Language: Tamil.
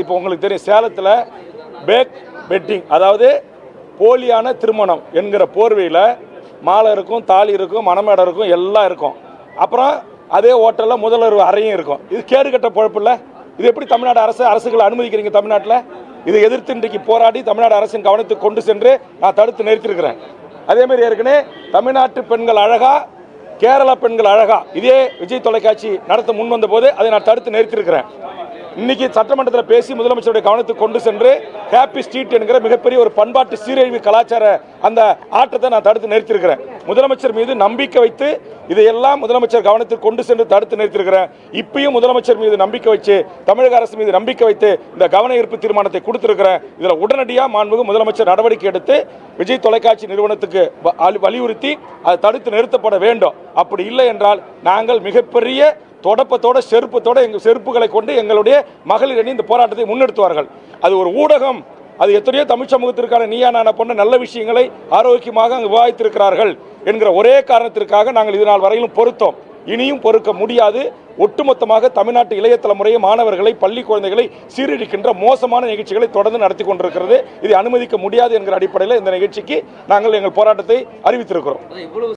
இப்போ உங்களுக்கு தெரியும் சேலத்தில் பேக் பெட்டிங், அதாவது போலியான திருமணம் என்கிற போர்வையில் மாலை இருக்கும், தாலி இருக்கும், மணமேடை இருக்கும், எல்லாம் இருக்கும். அப்புறம் அதே ஹோட்டலில் முதல்வர் அறையும் இருக்கும். இது கேடுகட்ட பொழப்பு இல்லை. இது எப்படி தமிழ்நாடு அரசுகளை அனுமதிக்கிறீங்க? தமிழ்நாட்டில் இதை எதிர்த்து இன்றைக்கு போராடி தமிழ்நாடு அரசின் கவனத்துக்கு கொண்டு சென்று நான் தடுத்து நிறுத்தியிருக்கிறேன். அதேமாதிரி ஏற்கனவே தமிழ்நாட்டு பெண்கள் அழகா, கேரளா பெண்கள் அழகா, இதே விஜய் தொலைக்காட்சி நடத்த முன் வந்த போது அதை நான் தடுத்து நிறுத்தியிருக்கிறேன். இன்னைக்கு சட்டமன்றத்தில் பேசி முதலமைச்சருடைய கவனத்துக்கு கொண்டு சென்று ஹாப்பி ஸ்ட்ரீட் என்கிற மிகப்பெரிய ஒரு பண்பாட்டு சீரழிவு கலாச்சார அந்த ஆட்டத்தை நான் தடுத்து நிறுத்தியிருக்கிறேன். முதலமைச்சர் மீது நம்பிக்கை வைத்து இதையெல்லாம் முதலமைச்சர் கவனத்துக்கு கொண்டு சென்று தடுத்து நிறுத்தியிருக்கிறேன். இப்பயும் முதலமைச்சர் மீது நம்பிக்கை வச்சு, தமிழக அரசு மீது நம்பிக்கை வைத்து இந்த கவன ஈர்ப்பு தீர்மானத்தை கொடுத்திருக்கிறேன். இதில் உடனடியாக மாண்புமிகு முதலமைச்சர் நடவடிக்கை எடுத்து விஜய் தொலைக்காட்சி நிறுவனத்துக்கு வலியுறுத்தி அது தடுத்து நிறுத்தப்பட வேண்டும். அப்படி இல்லை என்றால் நாங்கள் மிகப்பெரிய தொடப்பத்தோட செருப்பத்தோட எங்கள் செருப்புகளை கொண்டு எங்களுடைய மகளிர் அணி இந்த போராட்டத்தை முன்னெடுத்துவார்கள். அது ஒரு ஊடகம், அது எத்தனையோ தமிழ் சமூகத்திற்கான நீயா நானா போன்ற நல்ல விஷயங்களை ஆரோக்கியமாக அங்கு விவாதித்திருக்கிறார்கள் என்கிற ஒரே காரணத்திற்காக நாங்கள் இது நாள் வரையிலும் பொறுத்தோம். இனியும் பொறுக்க முடியாது. ஒட்டுமொத்தமாக தமிழ்நாட்டு இளைய தலைமுறையை, மாணவர்களை, பள்ளி குழந்தைகளை சீரழிக்கின்ற மோசமான நிகழ்ச்சிகளை தொடர்ந்து நடத்தி கொண்டிருக்கிறது. இதை அனுமதிக்க முடியாது என்கிற அடிப்படையில் இந்த நிகழ்ச்சிக்கு நாங்கள் எங்கள் போராட்டத்தை அறிவித்திருக்கிறோம்.